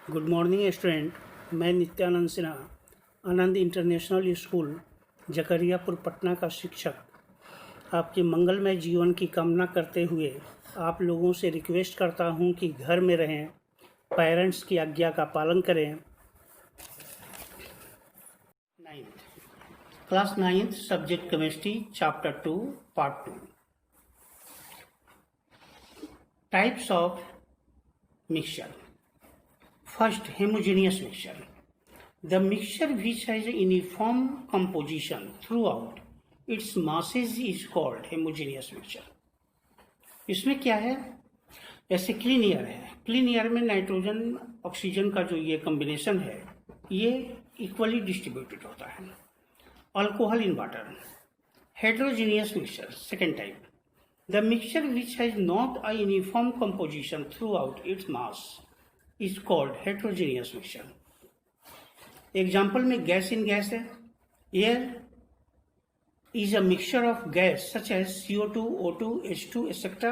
Good morning student. मैं नित्यानंद सिन्हा, आनंद international school Zakariyapur Patna का शिक्षक आपके मंगलमय जीवन की कामना करते हुए आप लोगों से रिक्वेस्ट करता हूं कि घर में रहें, पेरेंट्स की आज्ञा का पालन करें। Class 9th subject chemistry chapter 2 part 2 types of mixture. First, homogeneous mixture. The mixture which has a uniform composition throughout its masses is called homogeneous mixture. इसमें क्या है? जैसे क्लीन एयर है, क्लीन एयर में नाइट्रोजन ऑक्सीजन का जो ये combination है ये इक्वली डिस्ट्रीब्यूटेड होता है। Alcohol in water, heterogeneous mixture second type. The mixture which has not a uniform composition throughout its mass is called heterogeneous mixture. Example में gas in gas है। Air is a mixture of gas such as CO2, O2, H2 etcetera.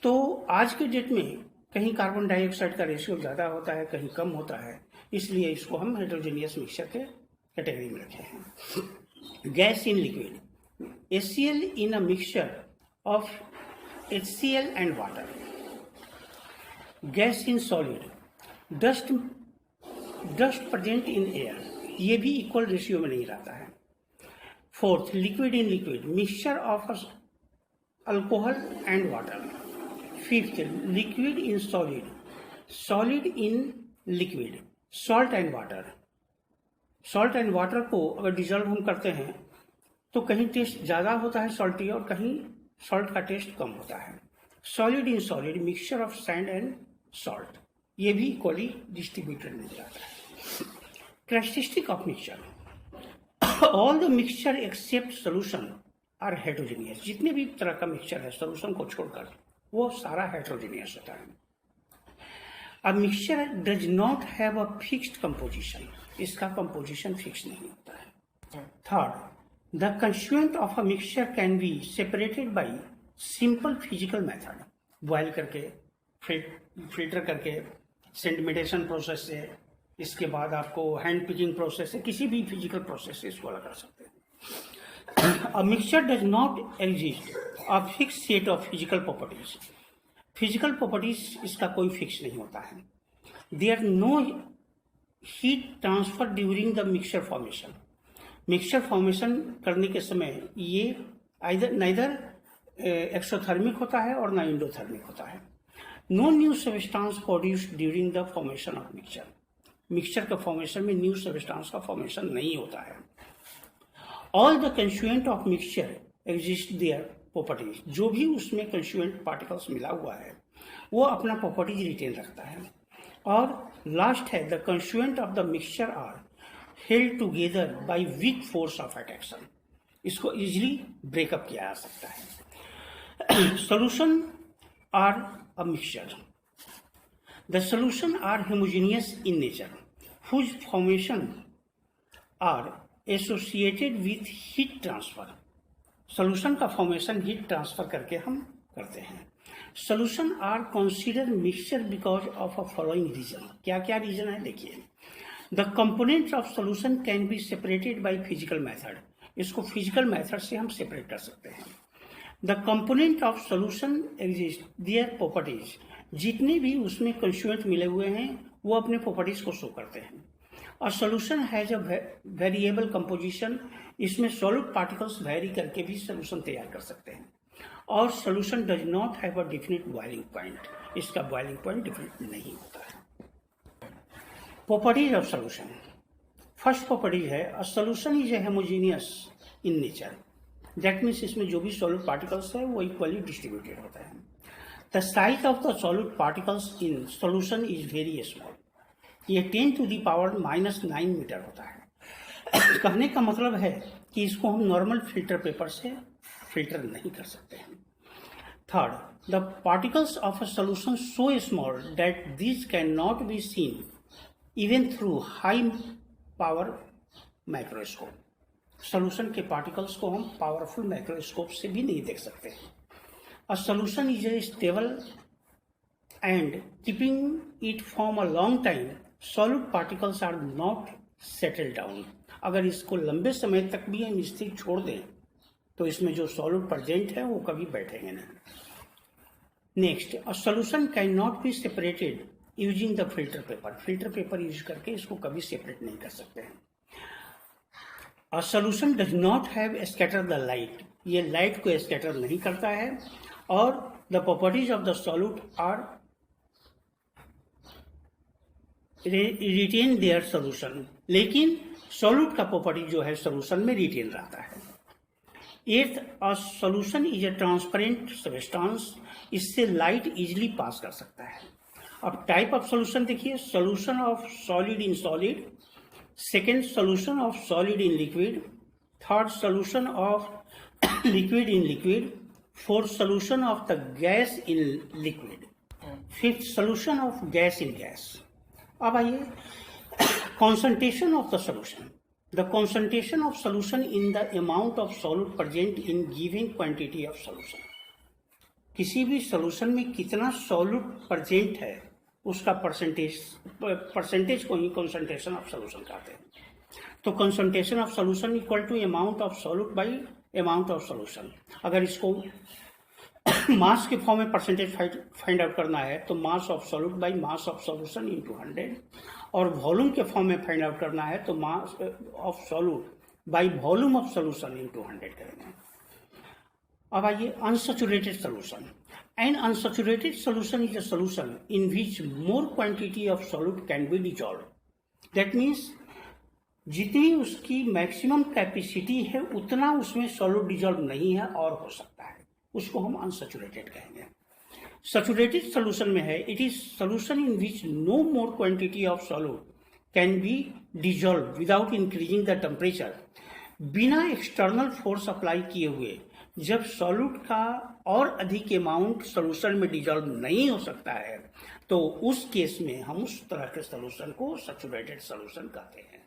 तो आज के date में कहीं carbon dioxide का ratio ज़्यादा होता है, कहीं कम होता है, इसलिए इसको हम हेटेरोजेनियस मिक्सचर के कैटेगरी में रखे हैं। Gas in liquid, HCl in a mixture of HCl and water. Gas in solid, dust present in air, ये भी इक्वल रेशियो में नहीं रहता है। Fourth, liquid in liquid, mixture of alcohol and water. Fifth, liquid in solid, solid in liquid, salt and water. Salt and water को अगर dissolve हम करते हैं तो कहीं टेस्ट ज़्यादा होता है सॉल्टी और कहीं सॉल्ट का टेस्ट कम होता है। Solid in solid, mixture of sand and salt, ये भी इक्वली डिस्ट्रीब्यूटेड मिल जाता है। Characteristic of mixture, all the mixture except solution are heterogeneous. जितने भी तरह का मिक्सचर है सोल्यूशन को छोड़कर वो सारा हेटेरोजेनियस होता है। अब mixture does not have a fixed composition, इसका कंपोजिशन फिक्स नहीं होता है। Third, the constituent of a mixture can be separated by simple physical method, boil करके, फिल्टर करके, सेंटिमेटेशन प्रोसेस से, इसके बाद आपको हैंड पिकिंग प्रोसेस से, किसी भी फिजिकल प्रोसेस से इसको अलग कर सकते हैं। A mixture does not exist a fix set of physical properties. Physical properties इसका कोई फिक्स नहीं होता है। There no heat transfer during the mixture formation. Mixture formation करने के समय ये नाइदर एक्सोथर्मिक होता है और ना इंडोथर्मिक होता है। No new substance produced during the formation of mixture. Mixture के फॉर्मेशन में न्यू सब्सटेंस का फॉर्मेशन नहीं होता है। All the constituent of mixture exist their properties, जो भी उसमें कंस्टिट्यूएंट पार्टिकल्स मिला हुआ है वो अपना प्रॉपर्टीज रिटेन रखता है। और लास्ट है, the constituent of the mixture are held together by weak force of attraction. इसको इजिली ब्रेकअप किया जा सकता है। Solution are a mixture. The solution are homogeneous in nature, whose formation are associated with heat transfer. Solution का formation heat transfer करके हम करते हैं। Solution are considered mixture because of a following reason. क्या क्या reason है देखिए। The components of solution can be separated by physical method. इसको physical method से हम separate कर सकते हैं। The component of solution exist their properties, जितने भी उसमें कंस्टिट्यूएंट मिले हुए हैं वो अपने प्रॉपर्टीज को शो करते हैं। और solution has a variable composition, इसमें सॉलिड पार्टिकल्स वेरी करके भी सोल्यूशन तैयार कर सकते हैं। और solution does not have a definite boiling point, इसका बॉइलिंग पॉइंट डेफिनेट नहीं होता है। Properties of solution, first properties है a solution is a homogeneous in nature. That means इसमें जो भी सॉलिड पार्टिकल्स है वो इक्वली डिस्ट्रीब्यूटेड होता है। The size of the solid particles in solution is very small, ये 10 to the power -9 मीटर होता है। कहने का मतलब है कि इसको हम नॉर्मल फिल्टर पेपर से फिल्टर नहीं कर सकते हैं। Third, the particles of a solution so small that this can not be seen even through high power microscope. Solution के पार्टिकल्स को हम पावरफुल माइक्रोस्कोप से भी नहीं देख सकते। अ solution is A stable and keeping it from a long time, solid particles are not settled down. अगर इसको लंबे समय तक भी हम स्थिर छोड़ दें तो इसमें जो सॉलिड प्रेजेंट है वो कभी बैठेंगे नहीं। Next, a solution can not be separated using the filter paper. Filter paper use करके इसको कभी सेपरेट नहीं कर सकते हैं। A solution does not have scatter the light. ये लाइट को स्कैटर नहीं करता है और the properties of the solute are retain their solution. लेकिन सॉल्यूट का प्रॉपर्टी जो है सॉल्यूशन में रिटेन रहता है। Eighth, a solution is a transparent substance. इससे लाइट इजिली पास कर सकता है। अब टाइप ऑफ सॉल्यूशन देखिए, solution of solid in solid, second solution of solid in liquid, third solution of liquid in liquid, fourth solution of the gas in liquid, fifth solution of gas in gas. अब आइए concentration of the solution. The concentration of solution in the amount of solute present in given quantity of solution. किसी भी solution में कितना solute present है उसका percentage को ही concentration of solution कहते हैं। तो concentration of solution equal to amount of solute by amount of solution. अगर इसको मास के फॉर्म में परसेंटेज फाइंड आउट करना है तो mass of solute by mass of solution into 100, और वॉल्यूम के फॉर्म में फाइंड आउट करना है तो mass of solute by volume of solution into 100 करेंगे। अब आइए unsaturated solution. N unsaturated solution is a solution in which more quantity of solute can be dissolve. That means जितनी उसकी मैक्सिमम कैपेसिटी है उतना उसमें सॉल्यूट डिजॉल्व नहीं है और हो सकता है, उसको हम अनसैचुरेटेड कहेंगे। सैचुरेटेड सॉल्यूशन में है it is solution in which no more quantity of solute can be dissolve without increasing the temperature. बिना एक्सटर्नल फोर्स अप्लाई किए हुए जब सॉल्यूट का और अधिक अमाउंट सॉल्यूशन में डिजॉल्व नहीं हो सकता है तो उस केस में हम उस तरह के सॉल्यूशन को सैचुरेटेड सॉल्यूशन कहते हैं।